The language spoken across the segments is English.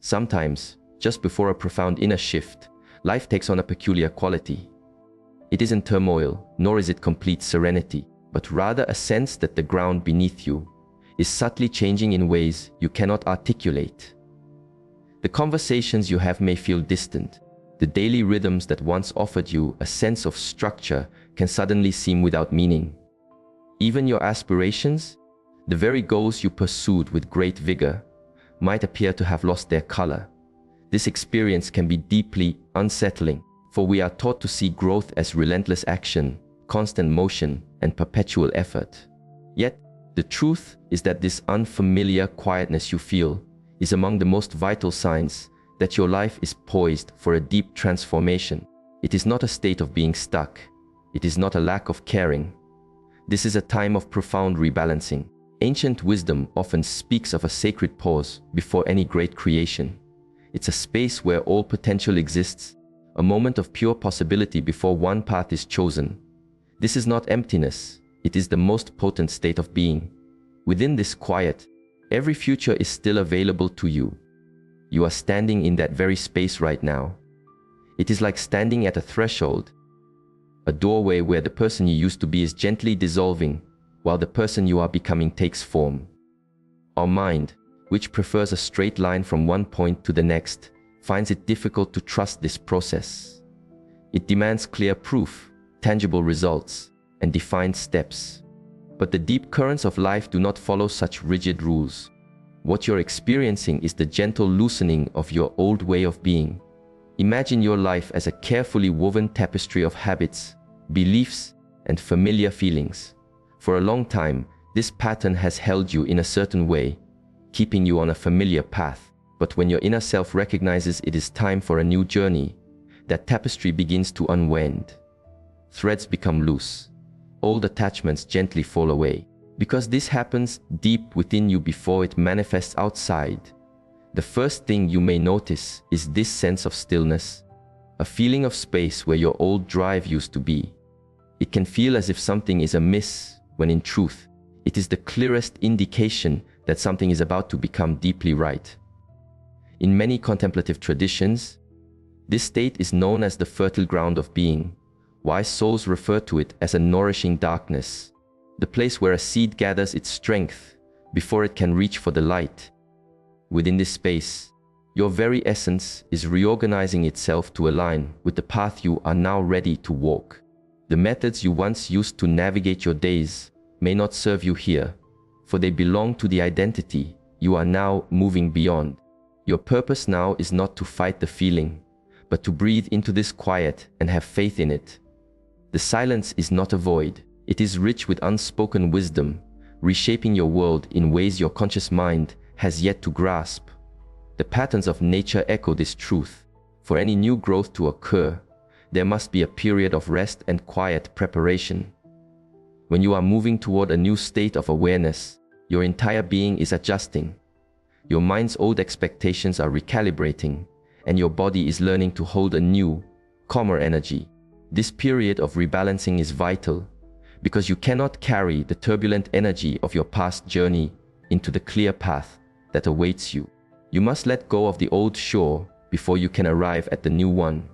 Sometimes, just before a profound inner shift, life takes on a peculiar quality. It isn't turmoil, nor is it complete serenity, but rather a sense that the ground beneath you is subtly changing in ways you cannot articulate. The conversations you have may feel distant. The daily rhythms that once offered you a sense of structure can suddenly seem without meaning. Even your aspirations, the very goals you pursued with great vigor, might appear to have lost their color. This experience can be deeply unsettling, for we are taught to see growth as relentless action, constant motion, and perpetual effort. Yet, the truth is that this unfamiliar quietness you feel is among the most vital signs that your life is poised for a deep transformation. It is not a state of being stuck. It is not a lack of caring. This is a time of profound rebalancing. Ancient wisdom often speaks of a sacred pause before any great creation. It's a space where all potential exists, a moment of pure possibility before one path is chosen. This is not emptiness. It is the most potent state of being. Within this quiet, every future is still available to you. You are standing in that very space right now. It is like standing at a threshold, a doorway where the person you used to be is gently dissolving, while the person you are becoming takes form. Our mind, which prefers a straight line from one point to the next, finds it difficult to trust this process. It demands clear proof, tangible results, and defined steps. But the deep currents of life do not follow such rigid rules. What you're experiencing is the gentle loosening of your old way of being. Imagine your life as a carefully woven tapestry of habits, beliefs, and familiar feelings. For a long time, this pattern has held you in a certain way, keeping you on a familiar path. But when your inner self recognizes it is time for a new journey, that tapestry begins to unwind. Threads become loose. Old attachments gently fall away. Because this happens deep within you before it manifests outside, the first thing you may notice is this sense of stillness, a feeling of space where your old drive used to be. It can feel as if something is amiss, when in truth, it is the clearest indication that something is about to become deeply right. In many contemplative traditions, this state is known as the fertile ground of being. Wise souls refer to it as a nourishing darkness, the place where a seed gathers its strength before it can reach for the light. Within this space, your very essence is reorganizing itself to align with the path you are now ready to walk. The methods you once used to navigate your days may not serve you here, for they belong to the identity you are now moving beyond. Your purpose now is not to fight the feeling, but to breathe into this quiet and have faith in it. The silence is not a void. It is rich with unspoken wisdom, reshaping your world in ways your conscious mind has yet to grasp. The patterns of nature echo this truth. For any new growth to occur, there must be a period of rest and quiet preparation. When you are moving toward a new state of awareness, your entire being is adjusting. Your mind's old expectations are recalibrating, and your body is learning to hold a new, calmer energy. This period of rebalancing is vital, because you cannot carry the turbulent energy of your past journey into the clear path that awaits you. You must let go of the old shore before you can arrive at the new one.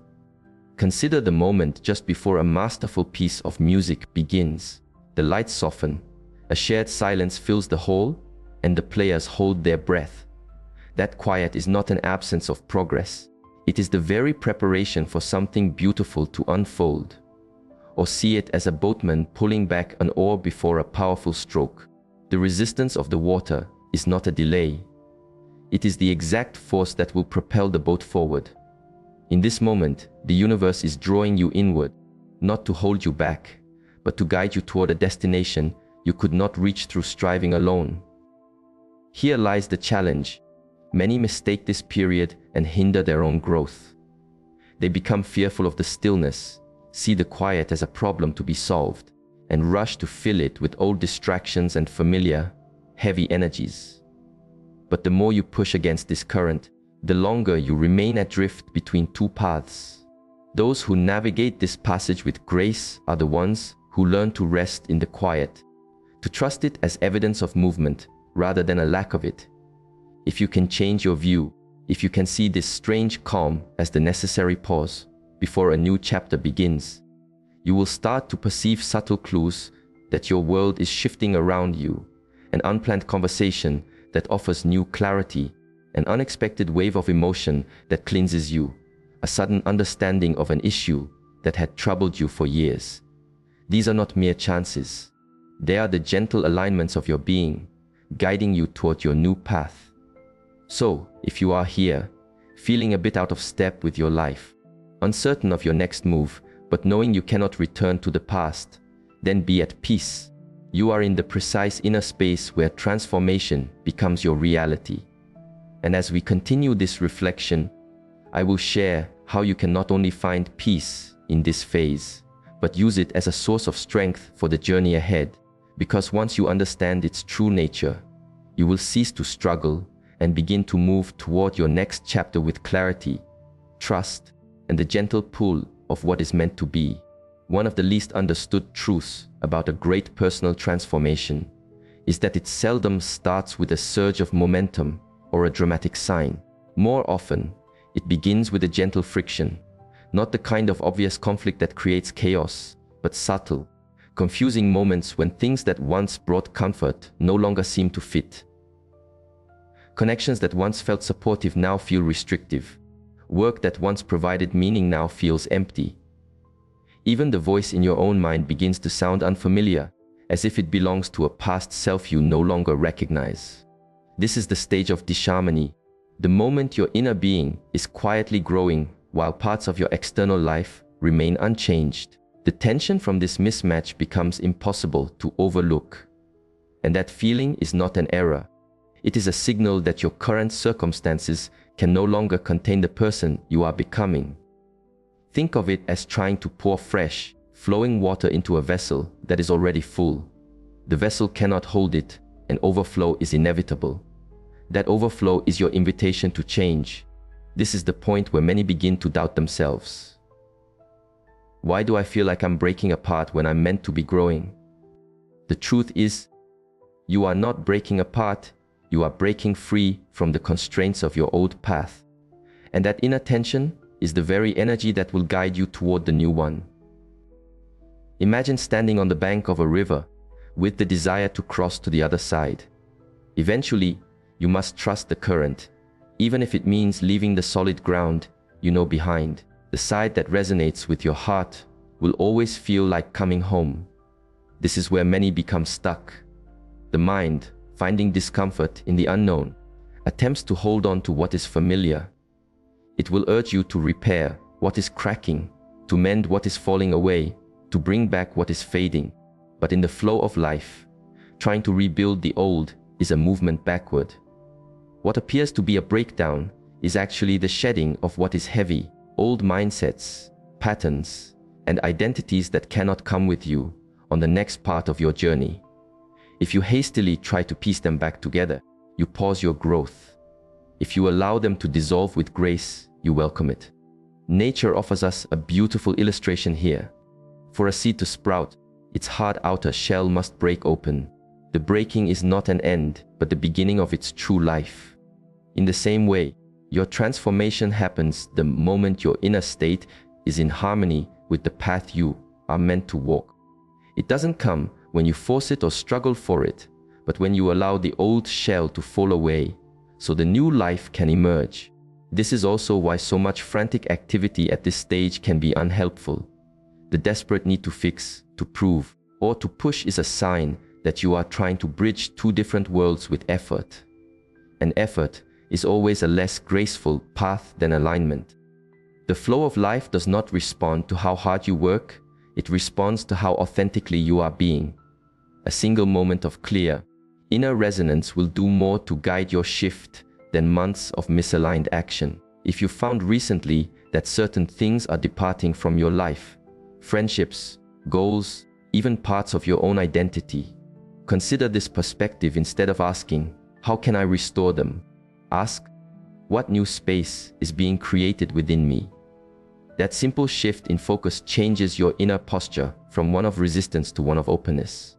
Consider the moment just before a masterful piece of music begins. The lights soften, a shared silence fills the hall, and the players hold their breath. That quiet is not an absence of progress. It is the very preparation for something beautiful to unfold. Or see it as a boatman pulling back an oar before a powerful stroke. The resistance of the water is not a delay. It is the exact force that will propel the boat forward. In this moment, the universe is drawing you inward, not to hold you back, but to guide you toward a destination you could not reach through striving alone. Here lies the challenge. Many mistake this period and hinder their own growth. They become fearful of the stillness, see the quiet as a problem to be solved, and rush to fill it with old distractions and familiar, heavy energies. But the more you push against this current, the longer you remain adrift between two paths. Those who navigate this passage with grace are the ones who learn to rest in the quiet, to trust it as evidence of movement rather than a lack of it. If you can change your view, If you can see this strange calm as the necessary pause before a new chapter begins, you will start to perceive subtle clues that your world is shifting around you, an unplanned conversation that offers new clarity, an unexpected wave of emotion that cleanses you, a sudden understanding of an issue that had troubled you for years. These are not mere chances. They are the gentle alignments of your being, guiding you toward your new path. So, if you are here, feeling a bit out of step with your life, uncertain of your next move, but knowing you cannot return to the past, then be at peace. You are in the precise inner space where transformation becomes your reality. And as we continue this reflection, I will share how you can not only find peace in this phase, but use it as a source of strength for the journey ahead. Because once you understand its true nature, you will cease to struggle and begin to move toward your next chapter with clarity, trust, and the gentle pull of what is meant to be. One of the least understood truths about a great personal transformation is that it seldom starts with a surge of momentum or a dramatic sign. More often, it begins with a gentle friction, not the kind of obvious conflict that creates chaos, but subtle, confusing moments when things that once brought comfort no longer seem to fit. Connections that once felt supportive now feel restrictive. Work that once provided meaning now feels empty. Even the voice in your own mind begins to sound unfamiliar, as if it belongs to a past self you no longer recognize. This is the stage of disharmony, the moment your inner being is quietly growing while parts of your external life remain unchanged. The tension from this mismatch becomes impossible to overlook. And that feeling is not an error. It is a signal that your current circumstances can no longer contain the person you are becoming. Think of it as trying to pour fresh, flowing water into a vessel that is already full. The vessel cannot hold it, and overflow is inevitable. That overflow is your invitation to change. This is the point where many begin to doubt themselves. Why do I feel like I'm breaking apart when I'm meant to be growing? The truth is, you are not breaking apart, you are breaking free from the constraints of your old path. And that inner tension is the very energy that will guide you toward the new one. Imagine standing on the bank of a river with the desire to cross to the other side. Eventually, you must trust the current, even if it means leaving the solid ground you know behind. The side that resonates with your heart will always feel like coming home. This is where many become stuck. The mind, finding discomfort in the unknown, attempts to hold on to what is familiar. It will urge you to repair what is cracking, to mend what is falling away, to bring back what is fading. But in the flow of life, trying to rebuild the old is a movement backward. What appears to be a breakdown is actually the shedding of what is heavy, old mindsets, patterns, and identities that cannot come with you on the next part of your journey. If you hastily try to piece them back together, you pause your growth. If you allow them to dissolve with grace, you welcome it. Nature offers us a beautiful illustration here. For a seed to sprout, its hard outer shell must break open. The breaking is not an end, but the beginning of its true life. In the same way, your transformation happens the moment your inner state is in harmony with the path you are meant to walk. It doesn't come when you force it or struggle for it, but when you allow the old shell to fall away, so the new life can emerge. This is also why so much frantic activity at this stage can be unhelpful. The desperate need to fix, to prove, or to push is a sign that you are trying to bridge two different worlds with effort. And effort is always a less graceful path than alignment. The flow of life does not respond to how hard you work, it responds to how authentically you are being. A single moment of clear, inner resonance will do more to guide your shift than months of misaligned action. If you found recently that certain things are departing from your life, friendships, goals, even parts of your own identity, consider this perspective instead of asking, how can I restore them? Ask, what new space is being created within me? That simple shift in focus changes your inner posture from one of resistance to one of openness.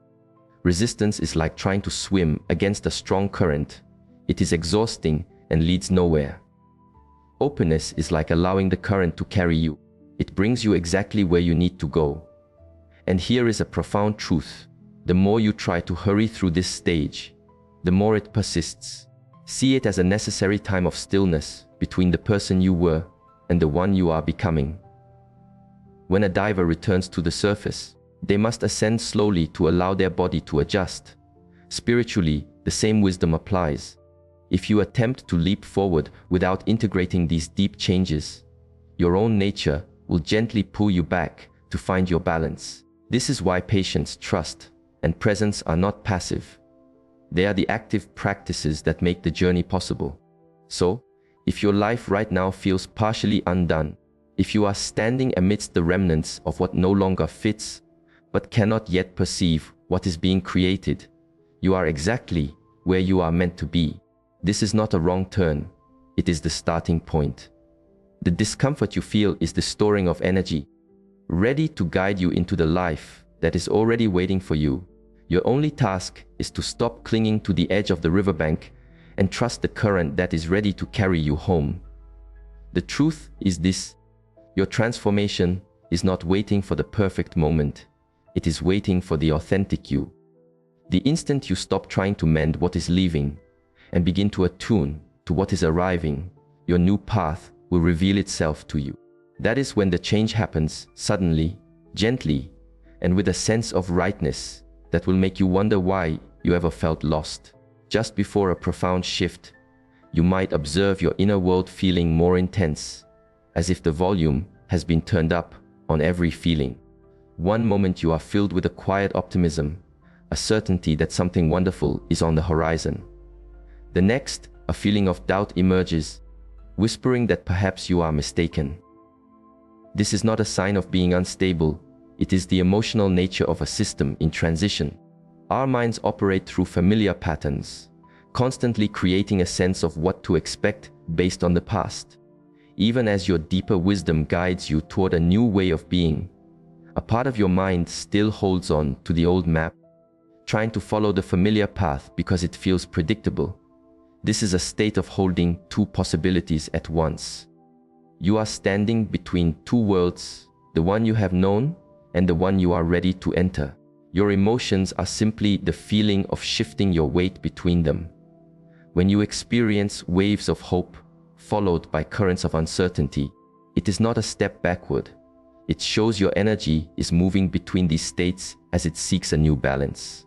Resistance is like trying to swim against a strong current. It is exhausting and leads nowhere. Openness is like allowing the current to carry you. It brings you exactly where you need to go. And here is a profound truth. The more you try to hurry through this stage, the more it persists. See it as a necessary time of stillness between the person you were and the one you are becoming. When a diver returns to the surface, they must ascend slowly to allow their body to adjust. Spiritually, the same wisdom applies. If you attempt to leap forward without integrating these deep changes, your own nature will gently pull you back to find your balance. This is why patience, trust, and presence are not passive. They are the active practices that make the journey possible. So, if your life right now feels partially undone, if you are standing amidst the remnants of what no longer fits, but cannot yet perceive what is being created, you are exactly where you are meant to be. This is not a wrong turn, it is the starting point. The discomfort you feel is the storing of energy, ready to guide you into the life that is already waiting for you. Your only task is to stop clinging to the edge of the riverbank and trust the current that is ready to carry you home. The truth is this: your transformation is not waiting for the perfect moment, it is waiting for the authentic you. The instant you stop trying to mend what is leaving and begin to attune to what is arriving, your new path will reveal itself to you. That is when the change happens, suddenly, gently, and with a sense of rightness that will make you wonder why you ever felt lost. Just before a profound shift, you might observe your inner world feeling more intense, as if the volume has been turned up on every feeling. One moment you are filled with a quiet optimism, a certainty that something wonderful is on the horizon. The next, a feeling of doubt emerges, whispering that perhaps you are mistaken. This is not a sign of being unstable, it is the emotional nature of a system in transition. Our minds operate through familiar patterns, constantly creating a sense of what to expect based on the past. Even as your deeper wisdom guides you toward a new way of being, a part of your mind still holds on to the old map, trying to follow the familiar path because it feels predictable. This is a state of holding two possibilities at once. You are standing between two worlds, the one you have known and the one you are ready to enter. Your emotions are simply the feeling of shifting your weight between them. When you experience waves of hope, followed by currents of uncertainty, it is not a step backward. It shows your energy is moving between these states as it seeks a new balance.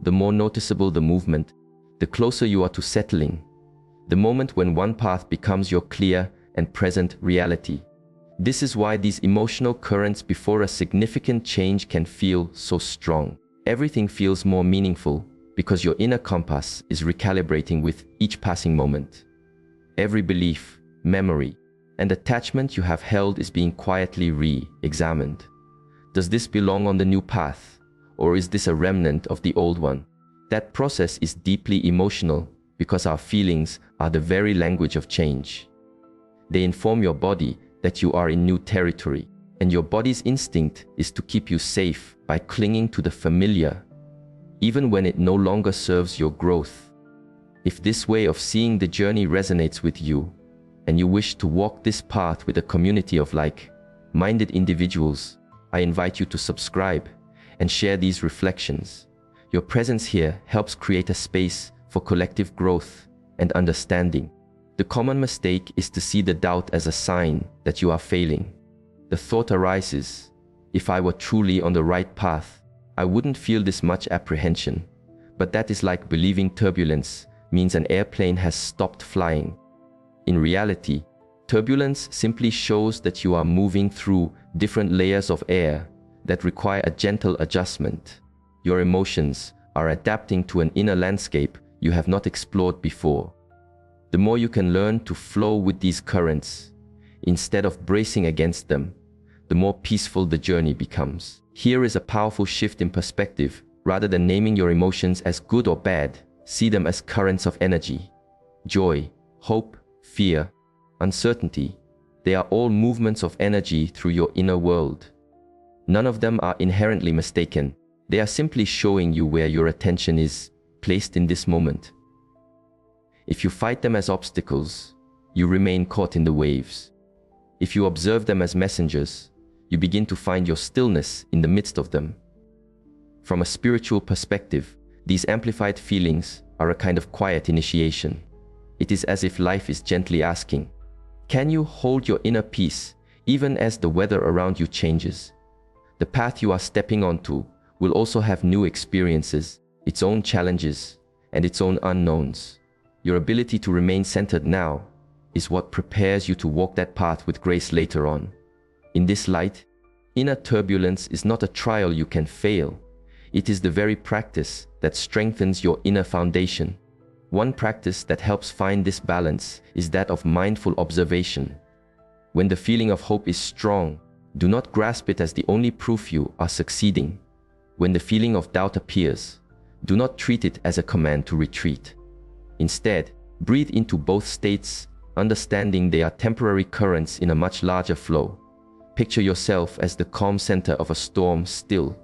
The more noticeable the movement, the closer you are to settling, the moment when one path becomes your clear and present reality. This is why these emotional currents before a significant change can feel so strong. Everything feels more meaningful because your inner compass is recalibrating with each passing moment. Every belief, memory, and attachment you have held is being quietly re-examined. Does this belong on the new path, or is this a remnant of the old one? That process is deeply emotional because our feelings are the very language of change. They inform your body that you are in new territory, and your body's instinct is to keep you safe by clinging to the familiar, even when it no longer serves your growth. If this way of seeing the journey resonates with you, and you wish to walk this path with a community of like-minded individuals, I invite you to subscribe and share these reflections. Your presence here helps create a space for collective growth and understanding. The common mistake is to see the doubt as a sign that you are failing. The thought arises, if I were truly on the right path, I wouldn't feel this much apprehension. But that is like believing turbulence means an airplane has stopped flying. In reality, turbulence simply shows that you are moving through different layers of air that require a gentle adjustment. Your emotions are adapting to an inner landscape you have not explored before. The more you can learn to flow with these currents, instead of bracing against them, the more peaceful the journey becomes. Here is a powerful shift in perspective. Rather than naming your emotions as good or bad, see them as currents of energy. Joy, hope, fear, uncertainty, they are all movements of energy through your inner world. None of them are inherently mistaken. They are simply showing you where your attention is placed in this moment. If you fight them as obstacles, you remain caught in the waves. If you observe them as messengers, you begin to find your stillness in the midst of them. From a spiritual perspective, these amplified feelings are a kind of quiet initiation. It is as if life is gently asking, can you hold your inner peace even as the weather around you changes? The path you are stepping onto will also have new experiences, its own challenges, and its own unknowns. Your ability to remain centered now is what prepares you to walk that path with grace later on. In this light, inner turbulence is not a trial you can fail. It is the very practice that strengthens your inner foundation. One practice that helps find this balance is that of mindful observation. When the feeling of hope is strong, do not grasp it as the only proof you are succeeding. When the feeling of doubt appears, do not treat it as a command to retreat. Instead, breathe into both states, understanding they are temporary currents in a much larger flow. Picture yourself as the calm center of a storm, still,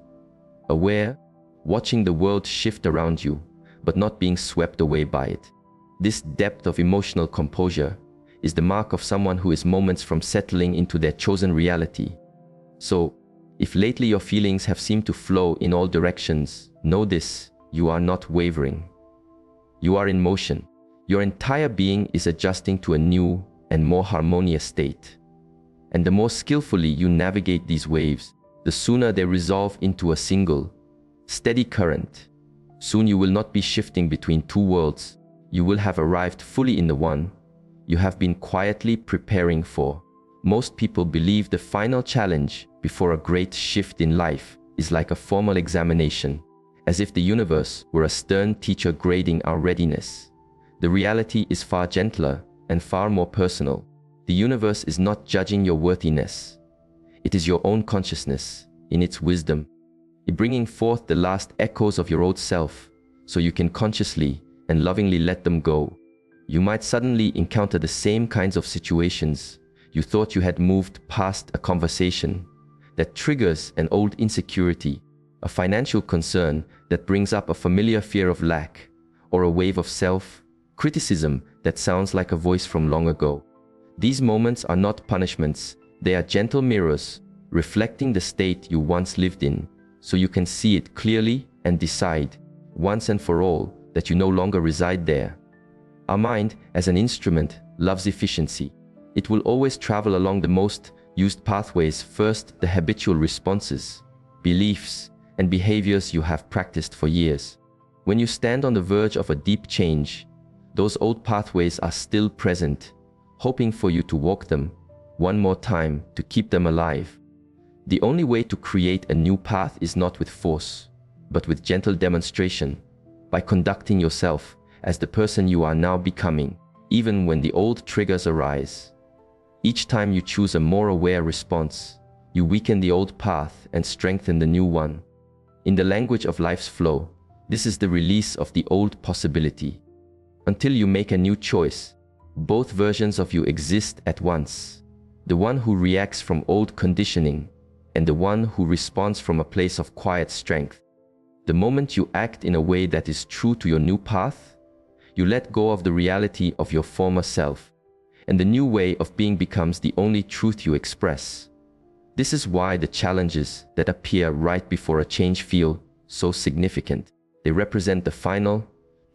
aware, watching the world shift around you, but not being swept away by it. This depth of emotional composure is the mark of someone who is moments from settling into their chosen reality. So, if lately your feelings have seemed to flow in all directions, know this: you are not wavering. You are in motion. Your entire being is adjusting to a new and more harmonious state. And the more skillfully you navigate these waves, the sooner they resolve into a single, steady current. Soon you will not be shifting between two worlds. You will have arrived fully in the one you have been quietly preparing for. Most people believe the final challenge before a great shift in life is like a formal examination, as if the universe were a stern teacher grading our readiness. The reality is far gentler and far more personal. The universe is not judging your worthiness. It is your own consciousness, in its wisdom, bringing forth the last echoes of your old self, so you can consciously and lovingly let them go. You might suddenly encounter the same kinds of situations you thought you had moved past, a conversation that triggers an old insecurity, a financial concern that brings up a familiar fear of lack, or a wave of self-criticism that sounds like a voice from long ago. These moments are not punishments, they are gentle mirrors, reflecting the state you once lived in, so you can see it clearly and decide, once and for all, that you no longer reside there. Our mind, as an instrument, loves efficiency. It will always travel along the most used pathways, first the habitual responses, beliefs, and behaviors you have practiced for years. When you stand on the verge of a deep change, those old pathways are still present, hoping for you to walk them one more time to keep them alive. The only way to create a new path is not with force, but with gentle demonstration, by conducting yourself as the person you are now becoming, even when the old triggers arise. Each time you choose a more aware response, you weaken the old path and strengthen the new one. In the language of life's flow, this is the release of the old possibility. Until you make a new choice, both versions of you exist at once. The one who reacts from old conditioning, and the one who responds from a place of quiet strength. The moment you act in a way that is true to your new path, you let go of the reality of your former self, and the new way of being becomes the only truth you express. This is why the challenges that appear right before a change feel so significant. They represent the final,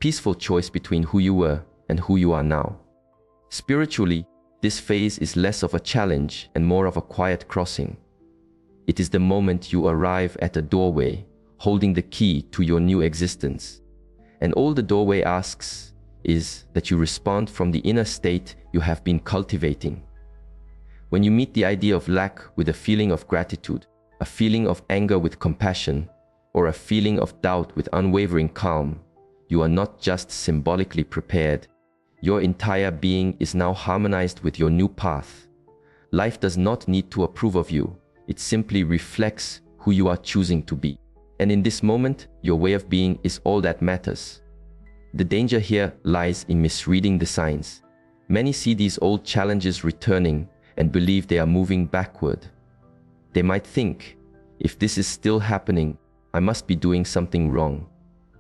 peaceful choice between who you were and who you are now. Spiritually, this phase is less of a challenge and more of a quiet crossing. It is the moment you arrive at a doorway, holding the key to your new existence. And all the doorway asks is that you respond from the inner state you have been cultivating. When you meet the idea of lack with a feeling of gratitude, a feeling of anger with compassion, or a feeling of doubt with unwavering calm, you are not just symbolically prepared. Your entire being is now harmonized with your new path. Life does not need to approve of you. It simply reflects who you are choosing to be. And in this moment, your way of being is all that matters. The danger here lies in misreading the signs. Many see these old challenges returning and believe they are moving backward. They might think, if this is still happening, I must be doing something wrong.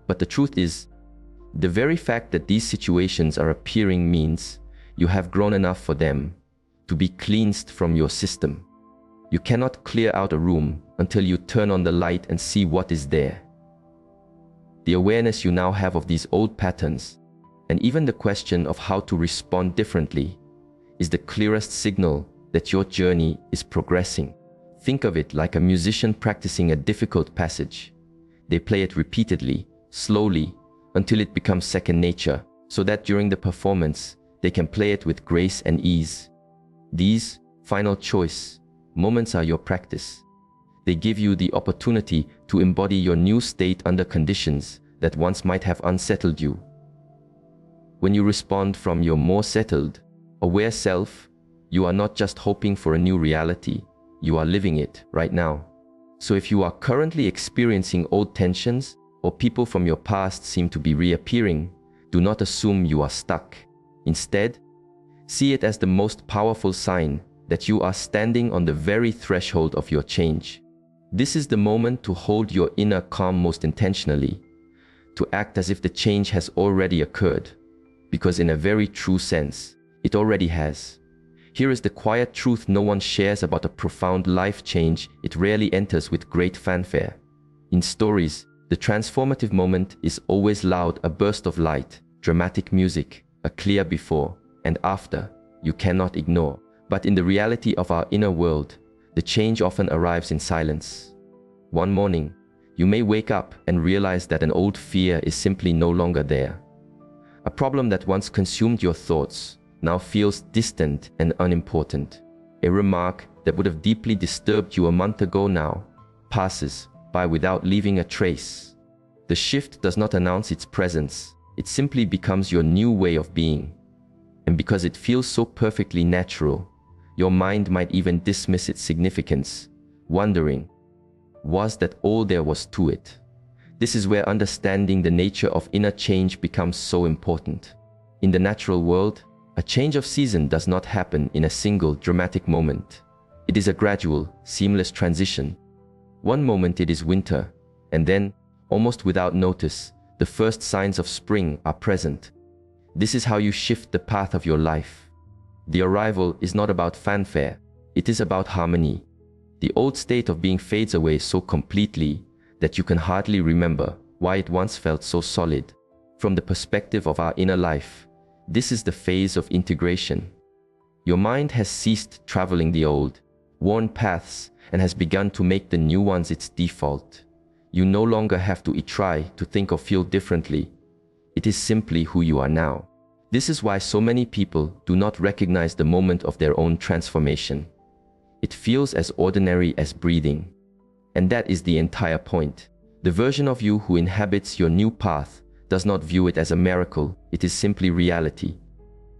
But the truth is, the very fact that these situations are appearing means you have grown enough for them to be cleansed from your system. You cannot clear out a room until you turn on the light and see what is there. The awareness you now have of these old patterns, and even the question of how to respond differently, is the clearest signal that your journey is progressing. Think of it like a musician practicing a difficult passage. They play it repeatedly, slowly, until it becomes second nature, so that during the performance, they can play it with grace and ease. These final choice moments are your practice. They give you the opportunity to embody your new state under conditions that once might have unsettled you. When you respond from your more settled, aware self, you are not just hoping for a new reality, you are living it right now. So if you are currently experiencing old tensions, or people from your past seem to be reappearing, do not assume you are stuck. Instead, see it as the most powerful sign that you are standing on the very threshold of your change. This is the moment to hold your inner calm most intentionally, to act as if the change has already occurred, because in a very true sense, it already has. Here is the quiet truth no one shares about a profound life change. It rarely enters with great fanfare. In stories, the transformative moment is always loud, a burst of light, dramatic music, a clear before and after you cannot ignore. But in the reality of our inner world, the change often arrives in silence. One morning, you may wake up and realize that an old fear is simply no longer there. A problem that once consumed your thoughts now feels distant and unimportant. A remark that would have deeply disturbed you a month ago now passes by without leaving a trace. The shift does not announce its presence, it simply becomes your new way of being. And because it feels so perfectly natural, your mind might even dismiss its significance, wondering, was that all there was to it? This is where understanding the nature of inner change becomes so important. In the natural world, a change of season does not happen in a single dramatic moment. It is a gradual, seamless transition. One moment it is winter, and then, almost without notice, the first signs of spring are present. This is how you shift the path of your life. The arrival is not about fanfare, it is about harmony. The old state of being fades away so completely that you can hardly remember why it once felt so solid. From the perspective of our inner life, this is the phase of integration. Your mind has ceased traveling the old, worn paths and has begun to make the new ones its default. You no longer have to try to think or feel differently. It is simply who you are now. This is why so many people do not recognize the moment of their own transformation. It feels as ordinary as breathing. And that is the entire point. The version of you who inhabits your new path does not view it as a miracle, it is simply reality.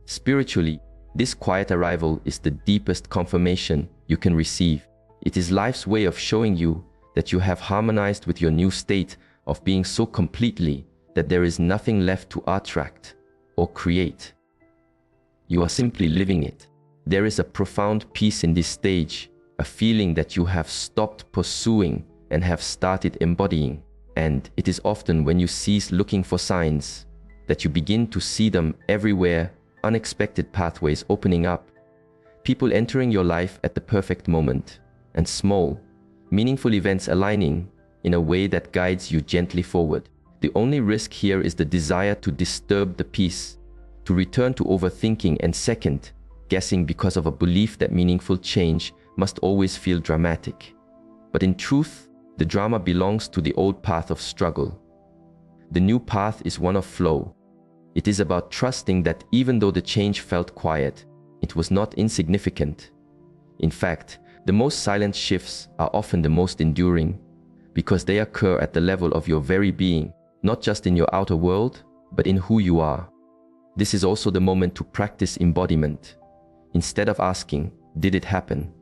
Spiritually, this quiet arrival is the deepest confirmation you can receive. It is life's way of showing you that you have harmonized with your new state of being so completely that there is nothing left to attract or create. You are simply living it. There is a profound peace in this stage, a feeling that you have stopped pursuing and have started embodying. And it is often when you cease looking for signs that you begin to see them everywhere, unexpected pathways opening up, people entering your life at the perfect moment, and small, meaningful events aligning in a way that guides you gently forward. The only risk here is the desire to disturb the peace, to return to overthinking and second guessing because of a belief that meaningful change must always feel dramatic. But in truth, the drama belongs to the old path of struggle. The new path is one of flow. It is about trusting that even though the change felt quiet, it was not insignificant. In fact, the most silent shifts are often the most enduring, because they occur at the level of your very being, not just in your outer world, but in who you are. This is also the moment to practice embodiment. Instead of asking, "Did it happen?"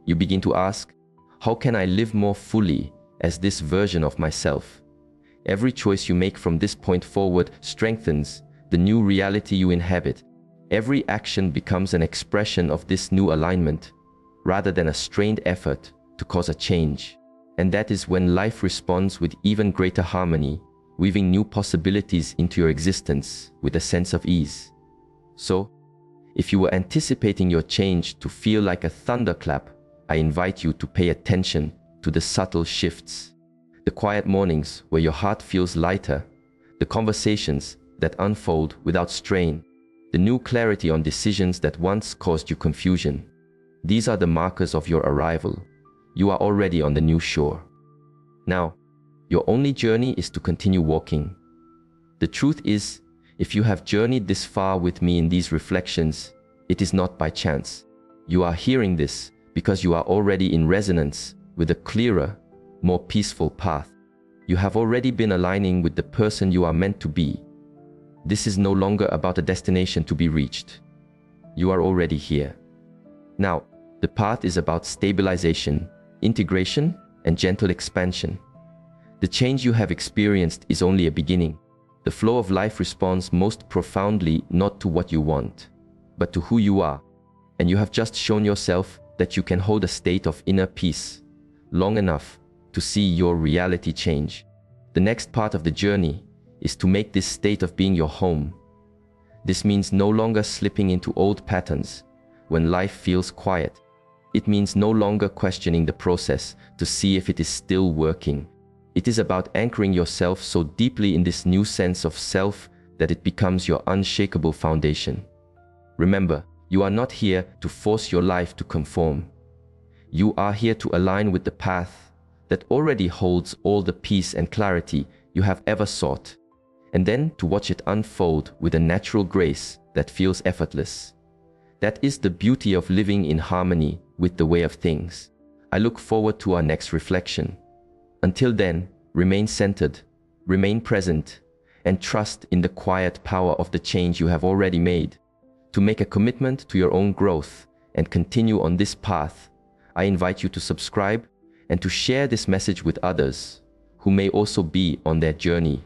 you begin to ask, "How can I live more fully as this version of myself?" Every choice you make from this point forward strengthens the new reality you inhabit. Every action becomes an expression of this new alignment, rather than a strained effort to cause a change. And that is when life responds with even greater harmony, weaving new possibilities into your existence with a sense of ease. So, If you were anticipating your change to feel like a thunderclap, I invite you to pay attention to the subtle shifts. The quiet mornings where your heart feels lighter, the conversations that unfold without strain, the new clarity on decisions that once caused you confusion. These are the markers of your arrival. You are already on the new shore. Now, your only journey is to continue walking. The truth is, if you have journeyed this far with me in these reflections, it is not by chance. You are hearing this because you are already in resonance with a clearer, more peaceful path. You have already been aligning with the person you are meant to be. This is no longer about a destination to be reached. You are already here. Now, the path is about stabilization, integration, and gentle expansion. The change you have experienced is only a beginning. The flow of life responds most profoundly not to what you want, but to who you are. And you have just shown yourself that you can hold a state of inner peace long enough to see your reality change. The next part of the journey is to make this state of being your home. This means no longer slipping into old patterns when life feels quiet. It means no longer questioning the process to see if it is still working. It is about anchoring yourself so deeply in this new sense of self that it becomes your unshakable foundation. Remember, you are not here to force your life to conform. You are here to align with the path that already holds all the peace and clarity you have ever sought, and then to watch it unfold with a natural grace that feels effortless. That is the beauty of living in harmony with the way of things. I look forward to our next reflection. Until then, remain centered, remain present, and trust in the quiet power of the change you have already made. To make a commitment to your own growth and continue on this path, I invite you to subscribe and to share this message with others who may also be on their journey.